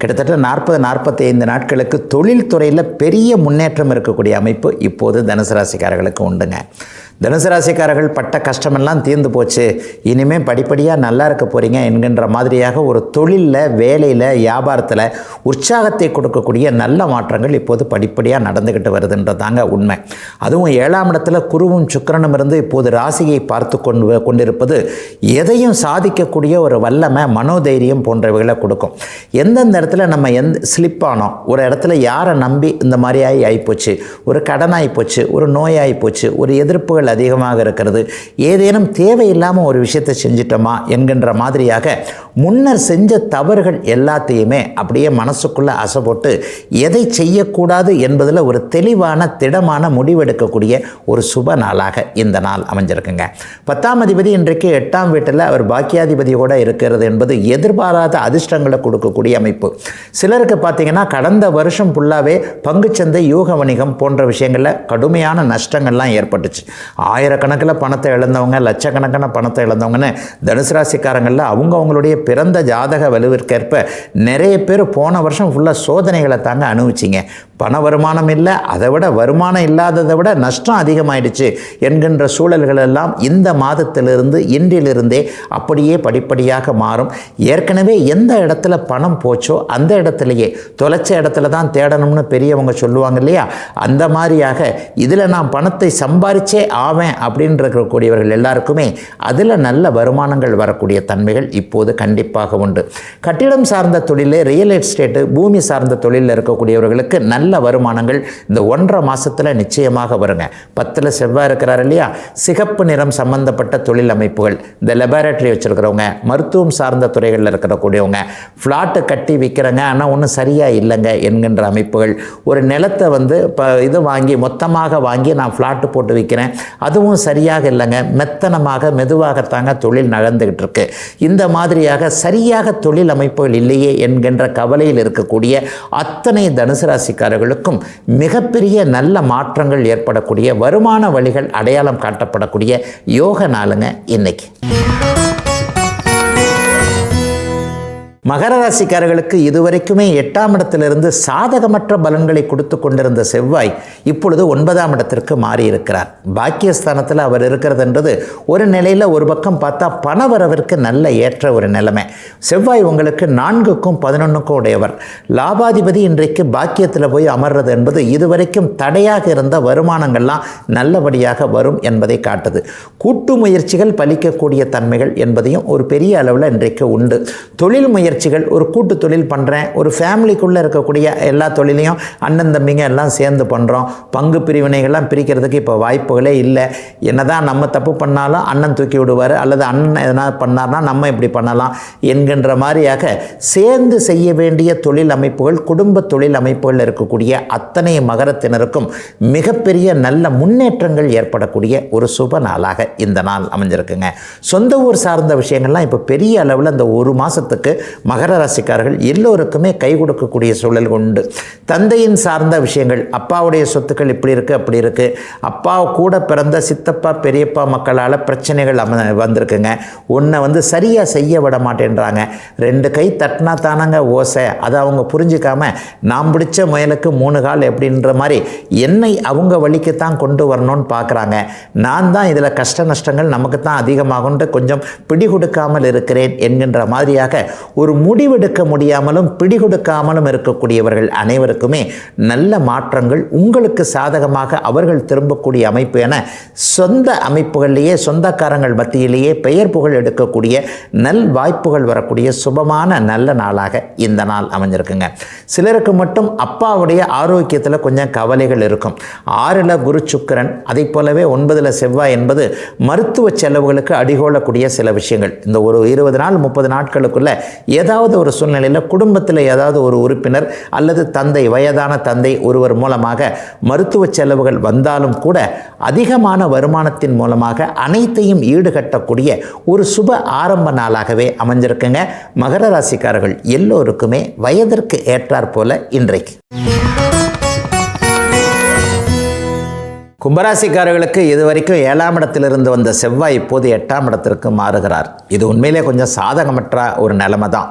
கிட்டத்தட்ட 40-45 நாட்களுக்கு தொழில் துறையில் பெரிய முன்னேற்றம் இருக்கக்கூடிய அமைப்பு இப்போது தனுசு ராசிக்காரர்களுக்கு உண்டுங்க. தனுசு ராசிக்காரர்கள் பட்ட கஷ்டமெல்லாம் தீர்ந்து போச்சு, இனிமேல் படிப்படியாக நல்லா இருக்க போகிறீங்க என்கின்ற மாதிரியாக ஒரு தொழிலில், வேலையில், வியாபாரத்தில் உற்சாகத்தை கொடுக்கக்கூடிய நல்ல மாற்றங்கள் இப்போது படிப்படியாக நடந்துக்கிட்டு வருதுன்றதாங்க உண்மை. அதுவும் 7ஆம் இடத்துல குருவும் சுக்கிரனும் இருந்து இப்போது ராசியை பார்த்து கொண்டிருப்பது எதையும் சாதிக்கக்கூடிய ஒரு வல்லமை, மனோதைரியம் போன்றவைகளை கொடுக்கும். எந்தெந்த இடத்துல நம்ம ஸ்லிப் ஆனோம், ஒரு இடத்துல யாரை நம்பி இந்த மாதிரி ஆகிப்போச்சு, ஒரு கடனாகிப்போச்சு, ஒரு நோயாகிப்போச்சு, ஒரு எதிர்ப்புகள் அதிகமாக இருக்கிறது, ஏதேனும் தேவையில்லாமல் ஒரு விஷயத்தை செஞ்சிட்டோமா என்கின்ற மாதிரியாக முன்னர் செஞ்ச தவறுகள் எல்லாத்தையுமே அப்படியே மனசுக்குள்ளே அசை போட்டு எதை செய்யக்கூடாது என்பதில் ஒரு தெளிவான திடமான முடிவெடுக்கக்கூடிய ஒரு சுப நாளாக இந்த நாள் அமைஞ்சிருக்குங்க. 10ஆம் அதிபதி இன்றைக்கு 8ஆம் வீட்டில் அவர் பாக்கியாதிபதியோடு இருக்கிறது என்பது எதிர்பாராத அதிர்ஷ்டங்களை கொடுக்கக்கூடிய அமைப்பு. சிலருக்கு பார்த்தீங்கன்னா கடந்த வருஷம் ஃபுல்லாகவே பங்குச்சந்தை, யூக வணிகம் போன்ற விஷயங்களில் கடுமையான நஷ்டங்கள்லாம் ஏற்பட்டுச்சு. ஆயிரக்கணக்கில் பணத்தை இழந்தவங்க, லட்சக்கணக்கான பணத்தை இழந்தவங்கன்னு தனுசு ராசிக்காரங்களில் அவங்களுடைய பிறந்த ஜாதக வலுவிற்கேற்ப நிறைய பேர் போன வருஷம் ஃபுல்லாக சோதனைகளை தாங்க அனுபவிச்சிங்க. பண வருமானம் இல்லை, அதை விட வருமானம் இல்லாததை விட நஷ்டம் அதிகமாயிடுச்சு என்கின்ற சூழல்கள் எல்லாம் இந்த மாதத்திலிருந்து, இன்றிலிருந்தே அப்படியே படிப்படியாக மாறும். ஏற்கனவே எந்த இடத்துல பணம் போச்சோ அந்த இடத்துலையே, தொலைச்ச இடத்துல தான் தேடணும்னு பெரியவங்க சொல்லுவாங்க இல்லையா, அந்த மாதிரியாக இதில் நான் பணத்தை சம்பாரிச்சே ஆவேன் அப்படின்னு இருக்கக்கூடியவர்கள் எல்லாருக்குமே அதில் நல்ல வருமானங்கள் வரக்கூடிய தன்மைகள் இப்போது கண்டிப்பாக உண்டு. கட்டிடம் சார்ந்த தொழில், ரியல் எஸ்டேட்டு, பூமி சார்ந்த தொழிலில் இருக்கக்கூடியவர்களுக்கு நல்ல வருமானங்கள் இந்த 1.5 மாதத்தில் நிச்சயமாக வருங்க. 10ல் செவ்வாய் இருக்கிறார் இல்லையா, சிகப்பு நிறம் சம்பந்தப்பட்ட தொழில் அமைப்புகள், இந்த லெபார்டரி வச்சுருக்கிறவங்க, மருத்துவம் சார்ந்த துறைகளில் இருக்கக்கூடியவங்க, ஃப்ளாட்டு கட்டி விற்கிறங்க ஆனால் ஒன்றும் சரியாக இல்லைங்க என்கின்ற அமைப்புகள், ஒரு நிலத்தை இது வாங்கி மொத்தமாக வாங்கி நான் ஃப்ளாட்டு போட்டு விற்கிறேன், அதுவும் சரியாக இல்லைங்க. மெத்தனமாக மெதுவாகத்தாங்க தொழில் நகர்ந்துகிட்டு இருக்கு. இந்த மாதிரியாக சரியாக தொழில் அமைப்புகள் இல்லையே என்கின்ற கவலையில் இருக்கக்கூடிய அத்தனை தனுசு ராசிக்காரர்களுக்கும் மிகப்பெரிய நல்ல மாற்றங்கள் ஏற்படக்கூடிய, வருமான வழிகள் அடையாளம் காட்டப்படக்கூடிய யோக நாளுங்க இன்னைக்கு. மகர ராசிக்காரர்களுக்கு இதுவரைக்குமே 8ஆம் இடத்திலிருந்து சாதகமற்ற பலன்களை கொடுத்து கொண்டிருந்த செவ்வாய் இப்பொழுது 9ஆம் இடத்திற்கு மாறி இருக்கிறார். பாக்கியஸ்தானத்தில் அவர் இருக்கிறதுன்றது ஒரு நிலையில் ஒரு பக்கம் பார்த்தா பணவரவிற்கு நல்ல ஏற்ற ஒரு நிலைமை. செவ்வாய் உங்களுக்கு 4க்கும் 11க்கும் உடையவர். லாபாதிபதி இன்றைக்கு பாக்கியத்தில் போய் அமர்றது என்பது இதுவரைக்கும் தடையாக இருந்த வருமானங்கள்லாம் நல்லபடியாக வரும் என்பதை காட்டுது. கூட்டு முயற்சிகள் பலிக்கக்கூடிய தன்மைகள் என்பதையும் ஒரு பெரிய அளவில் இன்றைக்கு உண்டு. தொழில் முயற்சிகள், ஒரு கூட்டு தொழில் பண்ணுறேன், ஒரு ஃபேமிலிக்குள்ளே இருக்கக்கூடிய எல்லா தொழிலையும் அண்ணன் தம்பிங்க எல்லாம் சேர்ந்து பண்ணுறோம், பங்கு பிரிவினைகள்லாம் பிரிக்கிறதுக்கு இப்போ வாய்ப்புகளே இல்லை. என்னதான் நம்ம தப்பு பண்ணாலும் அண்ணன் தூக்கி விடுவார், அல்லது அண்ணன் எதனா பண்ணார்னா நம்ம இப்படி பண்ணலாம் என்கின்ற மாதிரியாக சேர்ந்து செய்ய வேண்டிய தொழில் அமைப்புகள், குடும்ப தொழில் அமைப்புகள் இருக்கக்கூடிய அத்தனை மகரத்தினருக்கும் மிகப்பெரிய நல்ல முன்னேற்றங்கள் ஏற்படக்கூடிய ஒரு சுப நாளாக இந்த நாள் அமைஞ்சிருக்குங்க. சொந்த ஊர் சார்ந்த விஷயங்கள்லாம் இப்போ பெரிய அளவில் இந்த ஒரு மாதத்துக்கு மகர ராசிக்காரர்கள் எல்லோருக்குமே கை கொடுக்கக்கூடிய சூழல் உண்டு. தந்தையின் சார்ந்த விஷயங்கள், அப்பாவுடைய சொத்துக்கள் இப்படி இருக்குது அப்படி இருக்குது, அப்பா கூட பிறந்த சித்தப்பா பெரியப்பா மக்களால் பிரச்சனைகள் வந்திருக்குங்க. ஒன்றை சரியாக செய்ய விட மாட்டேன்றாங்க. 2 கை தட்டினா தானங்க ஓசை, அதை அவங்க புரிஞ்சிக்காம நாம் பிடிச்ச முயலுக்கு 3 கால் எப்படின்ற மாதிரி என்னை அவங்க வழிக்குத்தான் கொண்டு வரணும்னு பார்க்குறாங்க. நான் தான் இதில் கஷ்ட நஷ்டங்கள் நமக்கு தான் அதிகமாகும்ட்டு கொஞ்சம் பிடி கொடுக்காமல் இருக்கிறேன் என்கின்ற மாதிரியாக ஒரு முடிவெடுக்க முடியாமலும் பிடிகொடுக்காமலும் இருக்கக்கூடியவர்கள் அனைவருக்குமே நல்ல மாற்றங்கள் உங்களுக்கு சாதகமாக அவர்கள் திரும்பக்கூடிய அமைப்பு என சொந்த அமைப்புகளிலேயே சொந்தக்காரங்கள் மத்தியிலேயே பெயர் புகழ் எடுக்கக்கூடிய நல் வாய்ப்புகள் வரக்கூடிய சுபமான நல்ல நாளாக இந்த நாள் அமைஞ்சிருக்குங்க. சிலருக்கு மட்டும் அப்பாவுடைய ஆரோக்கியத்தில் கொஞ்சம் கவலைகள் இருக்கும். 6ல் குரு சுக்கிரன், அதை போலவே 9ல் செவ்வாய் என்பது மருத்துவ செலவுகளுக்கு அடிகோலக்கூடிய சில விஷயங்கள். இந்த ஒரு 20 நாள் 30 நாட்களுக்குள்ள ஏதாவது ஒரு சூழ்நிலையில் குடும்பத்தில் ஏதாவது ஒரு உறுப்பினர் அல்லது தந்தை, வயதான தந்தை ஒருவர் மூலமாக மருத்துவ செலவுகள் வந்தாலும் கூட அதிகமான வருமானத்தின் மூலமாக அனைத்தையும் ஈடுகட்டக்கூடிய ஒரு சுப ஆரம்ப நாளாகவே அமைஞ்சிருக்குங்க. மகர ராசிக்காரர்கள் எல்லோருக்குமே வயதிற்கு ஏற்றாற் போல இன்றைக்கு. கும்பராசிக்காரர்களுக்கு இதுவரைக்கும் 7ஆம் இடத்திலிருந்து வந்த செவ்வாய் இப்போது 8ஆம் இடத்திற்கு மாறுகிறார். இது உண்மையிலே கொஞ்சம் சாதகமற்ற ஒரு நிலைமை தான்.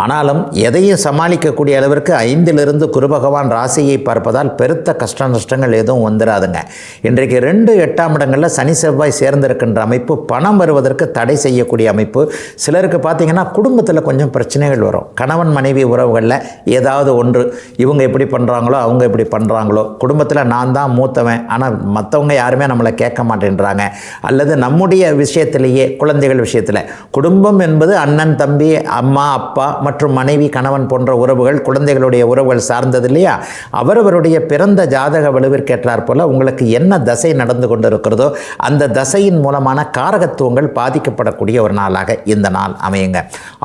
ஆனாலும் எதையும் சமாளிக்கக்கூடிய அளவிற்கு 5லிருந்து குரு பகவான் ராசியை பார்ப்பதால் பெருத்த கஷ்ட நஷ்டங்கள் எதுவும் வந்துடாதுங்க. இன்றைக்கு 2 8ஆம் இடங்களில் சனி செவ்வாய் சேர்ந்திருக்கின்ற அமைப்பு பணம் வருவதற்கு தடை செய்யக்கூடிய அமைப்பு. சிலருக்கு பார்த்திங்கன்னா குடும்பத்தில் கொஞ்சம் பிரச்சனைகள் வரும். கணவன் மனைவி உறவுகளில் ஏதாவது ஒன்று, இவங்க எப்படி பண்ணுறாங்களோ அவங்க எப்படி பண்ணுறாங்களோ, குடும்பத்தில் நான் தான் மூத்தவன் ஆனால் மற்றவங்க யாருமே நம்மளை கேட்க மாட்டேன்றாங்க, அல்லது நம்முடைய விஷயத்திலேயே குழந்தைகள் விஷயத்தில் குடும்பம் என்பது அண்ணன் தம்பி அம்மா அப்பா மற்றும் மனைவி கணவன் போன்ற உறவுகள், குழந்தைகளுடைய உறவுகள் சார்ந்தது இல்லையா? அவரவருடைய பிறந்த ஜாதக வலுவிற்கேற்றாற் போல உங்களுக்கு என்ன தசை நடந்து கொண்டு இருக்கிறதோ அந்த தசையின் மூலமான காரகத்துவங்கள் பாதிக்கப்படக்கூடிய ஒரு நாளாக இந்த நாள் அமையுங்க.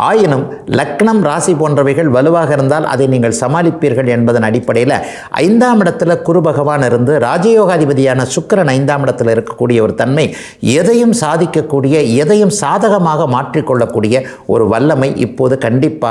ஆயினும் லக்னம் ராசி போன்றவைகள் வலுவாக இருந்தால் அதை நீங்கள் சமாளிப்பீர்கள் என்பதன் அடிப்படையில் 5ஆம் இடத்துல குரு பகவான் இருந்து ராஜயோகாதிபதியான சுக்கிரன் 5ஆம் இடத்தில் இருக்கக்கூடிய ஒரு தன்மை எதையும் சாதிக்கக்கூடிய, எதையும் சாதகமாக மாற்றிக்கொள்ளக்கூடிய ஒரு வல்லமை இப்போது கண்டிப்பாக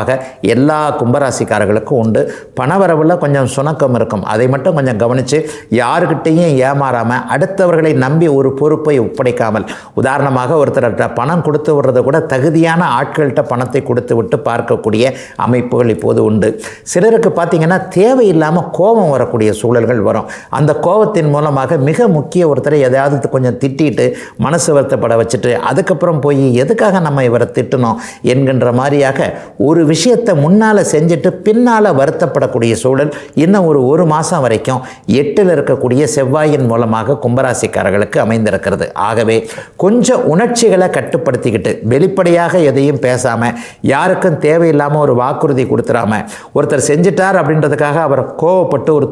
எல்லா கும்பராசிக்காரர்களுக்கும் உண்டு. பணவரவில் கொஞ்சம் சுணக்கம் இருக்கும். அதை மட்டும் கொஞ்சம் கவனித்து யாருக்கிட்டையும் ஏமாறாமல், அடுத்தவர்களை நம்பி ஒரு பொறுப்பை ஒப்படைக்காமல், உதாரணமாக ஒருத்தர்கிட்ட பணம் கொடுத்து விடுறத கூட தகுதியான ஆட்கள்கிட்ட பணத்தை கொடுத்து விட்டு பார்க்கக்கூடிய அமைப்புகள் இப்போது உண்டு. சிலருக்கு பார்த்திங்கன்னா தேவையில்லாமல் கோபம் வரக்கூடிய சூழல்கள் வரும். அந்த கோபத்தின் மூலமாக மிக முக்கிய ஒருத்தரை எதையாவது கொஞ்சம் திட்டிட்டு மனசு வருத்தப்பட வச்சுட்டு அதுக்கப்புறம் போய் எதுக்காக நம்ம இவரை திட்டணும் என்கின்ற மாதிரியாக ஒரு விஷயத்தை முன்னால் செஞ்சுட்டு பின்னால் வருத்தப்படக்கூடிய சூழல் இன்னும் ஒரு மாதம் வரைக்கும் 8ல் இருக்கக்கூடிய செவ்வாயின் மூலமாக கும்பராசிக்காரர்களுக்கு அமைந்திருக்கிறது. ஆகவே கொஞ்சம் உணர்ச்சிகளை கட்டுப்படுத்திக்கிட்டு வெளிப்படையாக எதையும் பேசாமல், யாருக்கும் தேவையில்லாமல் ஒரு வாக்குறுதி கொடுத்துடாமல், ஒருத்தர் செஞ்சிட்டார் அப்படின்றதுக்காக அவரை கோவப்பட்டு ஒரு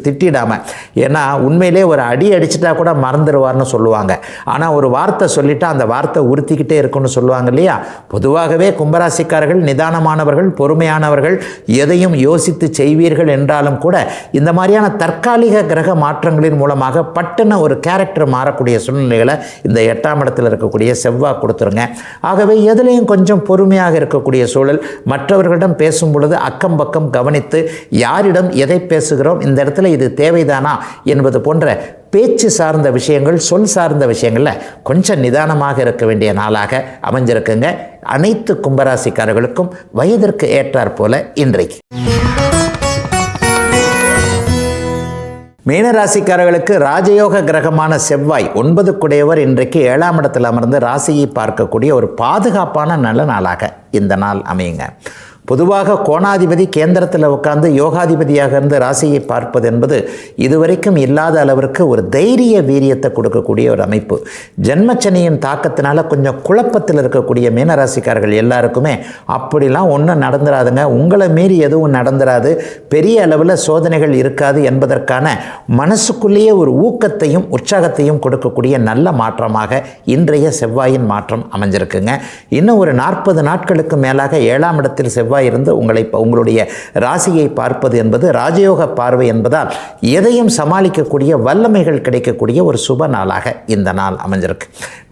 திட்டிடாமல், ஏன்னா உண்மையிலே ஒரு அடி அடிச்சிட்டா கூட மறந்துடுவார்னு சொல்லுவாங்க. ஆனால் ஒரு வார்த்தை சொல்லிவிட்டு அந்த வார்த்தை உறுத்திக்கிட்டே இருக்குன்னு சொல்லுவாங்க இல்லையா? பொதுவாகவே கும்பராசிக்காரர்கள் நிதானமானவர்கள், பொறுமையானவர்கள், எதையும் யோசித்து செய்வீர்கள் என்றாலும் கூட இந்த மாதிரியான தற்காலிக கிரக மாற்றங்களின் மூலமாக பட்டுன ஒரு கேரக்டர் மாறக்கூடிய சூழ்நிலைகளை இந்த 8ஆம் இடத்தில் இருக்கக்கூடிய செவ்வாய் கொடுத்துருங்க. ஆகவே எதுலேயும் கொஞ்சம் பொறுமையாக இருக்கக்கூடிய சூழல், மற்றவர்களிடம் பேசும் பொழுது அக்கம் பக்கம் கவனித்து யாரிடம் எதை பேசுகிறோம், இந்த இடத்துல இது தேவைதானா என்பது போன்ற பேச்சு சார்ந்த விஷயங்கள், சொல் சார்ந்த விஷயங்களில் கொஞ்சம் நிதானமாக இருக்க வேண்டிய நாளாக அமைஞ்சிருக்குங்க. அனைத்து கும்பராசிக்காரர்களுக்கும் வயதிற்கு ஏற்றாற் போல இன்றைக்கு. மீனராசிக்காரர்களுக்கு ராஜயோக கிரகமான செவ்வாய் 9 குடையவர் இன்றைக்கு 7ஆம் இடத்தில் அமர்ந்து ராசியை பார்க்கக்கூடிய ஒரு பாதுகாப்பான நல்ல நாளாக இந்த நாள் அமையுங்க. பொதுவாக கோணாதிபதி கேந்திரத்தில் உட்கார்ந்து யோகாதிபதியாக இருந்து ராசியை பார்ப்பது என்பது இதுவரைக்கும் இல்லாத அளவிற்கு ஒரு தைரிய வீரியத்தை கொடுக்கக்கூடிய ஒரு அமைப்பு. ஜென்மச்சனியின் தாக்கத்தினால கொஞ்சம் குழப்பத்தில் இருக்கக்கூடிய மீனராசிக்காரர்கள் எல்லாருக்குமே அப்படிலாம் ஒன்றும் நடந்துடாதுங்க, உங்களை மீறி எதுவும் நடந்துடாது, பெரிய அளவில் சோதனைகள் இருக்காது என்பதற்கான மனசுக்குள்ளேயே ஒரு ஊக்கத்தையும் உற்சாகத்தையும் கொடுக்கக்கூடிய நல்ல மாற்றமாக இன்றைய செவ்வாயின் மாற்றம் அமைஞ்சிருக்குங்க. இன்னும் ஒரு 40 நாட்களுக்கு மேலாக 7ஆம் இடத்தில் செவ்வாய் இருந்து உங்களுடைய ராசியை பார்ப்பது என்பது ராஜயோக பார்வை என்பதால் எதையும் சமாளிக்கக்கூடிய வல்லமைகள் கிடைக்கக்கூடிய ஒரு சுப நாளாக இந்த நாள் அமைஞ்சிருக்கு.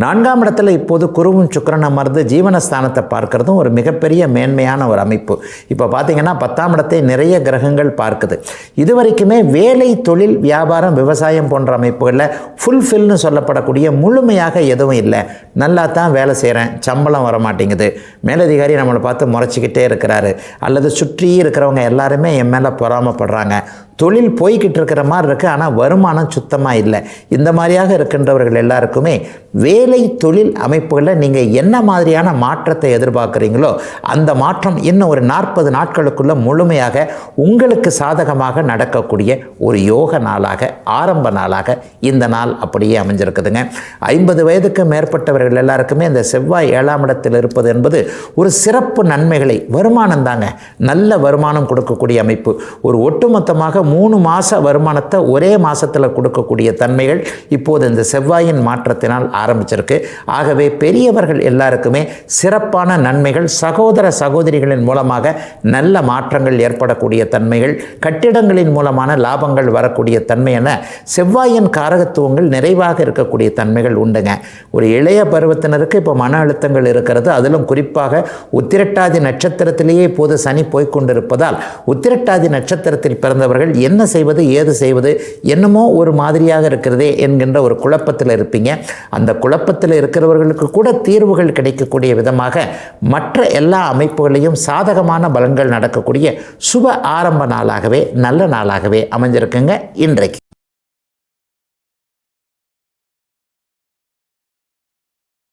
4ஆம் இடத்துல இப்போது குருவும் சுக்கிரனும் அமர்ந்து ஜீவனஸ்தானத்தை பார்க்கறதும் ஒரு மிகப்பெரிய மேன்மையான ஒரு அமைப்பு. இப்போ பார்த்தீங்கன்னா 10ஆம் இடத்தை நிறைய கிரகங்கள் பார்க்குது. இதுவரைக்குமே வேலை, தொழில், வியாபாரம், விவசாயம் போன்ற அமைப்புகளில் ஃபுல்ஃபில்னு சொல்லப்படக்கூடிய முழுமையாக எதுவும் இல்லை. நல்லா தான் வேலை செய்கிறேன், சம்பளம் வர மாட்டேங்குது, மேலதிகாரி நம்மளை பார்த்து முறைச்சிக்கிட்டே இருக்கிறார், அல்லது சுற்றி இருக்கிறவங்க எல்லாருமே என் மேலே பொறாமப்படுறாங்க, தொழில் போய்கிட்டு இருக்கிற மாதிரி இருக்குது ஆனால் வருமானம் சுத்தமாக இல்லை, இந்த மாதிரியாக இருக்கின்றவர்கள் எல்லாருக்குமே வேலை தொழில் அமைப்புகளில் நீங்கள் என்ன மாதிரியான மாற்றத்தை எதிர்பார்க்குறீங்களோ அந்த மாற்றம் இன்னும் ஒரு 40 நாட்களுக்குள்ள முழுமையாக உங்களுக்கு சாதகமாக நடக்கக்கூடிய ஒரு யோக நாளாக, ஆரம்ப நாளாக இந்த நாள் அப்படியே அமைஞ்சிருக்குதுங்க. 50 வயதுக்கு மேற்பட்டவர்கள் எல்லாருக்குமே இந்த செவ்வாய் 7ஆம் இடத்தில் இருப்பது என்பது ஒரு சிறப்பு நன்மைகளை, வருமானம் தாங்க, நல்ல வருமானம் கொடுக்கக்கூடிய அமைப்பு. ஒரு ஒட்டுமொத்தமாக 3 மாத வருமானத்தை ஒரே மாதத்தில் கொடுக்கக்கூடிய தன்மைகள் இப்போது இந்த செவ்வாயின் மாற்றத்தினால் ஆரம்பிச்சிருக்கு. ஆகவே பெரியவர்கள் எல்லாருக்குமே சிறப்பான நன்மைகள், சகோதர சகோதரிகளின் மூலமாக நல்ல மாற்றங்கள் ஏற்படக்கூடிய தன்மைகள், கட்டிடங்களின் மூலமான லாபங்கள் வரக்கூடிய தன்மை என செவ்வாயின் காரகத்துவங்கள் நிறைவாக இருக்கக்கூடிய தன்மைகள் உண்டுங்க. ஒரு இளைய பருவத்தினருக்கு இப்போ மன அழுத்தங்கள் இருக்கிறது. அதிலும் குறிப்பாக உத்திரட்டாதி நட்சத்திரத்திலேயே இப்போது சனி போய்கொண்டிருப்பதால் உத்திரட்டாதி நட்சத்திரத்தில் பிறந்தவர்கள் என்ன செய்வது, ஏது செய்வது, என்னமோ ஒரு மாதிரியாக இருக்கிறதே என்கின்ற ஒரு குழப்பத்தில் இருப்பீங்க. அந்த குழப்பத்தில் இருக்கிறவர்களுக்கு கூட தீர்வுகள் கிடைக்கக்கூடிய விதமாக மற்ற எல்லா அமைப்புகளையும் சாதகமான பலன்கள் நடக்கக்கூடிய சுப ஆரம்ப நாளாகவே, நல்ல நாளாகவே அமைஞ்சிருக்குங்க இன்றைக்கு.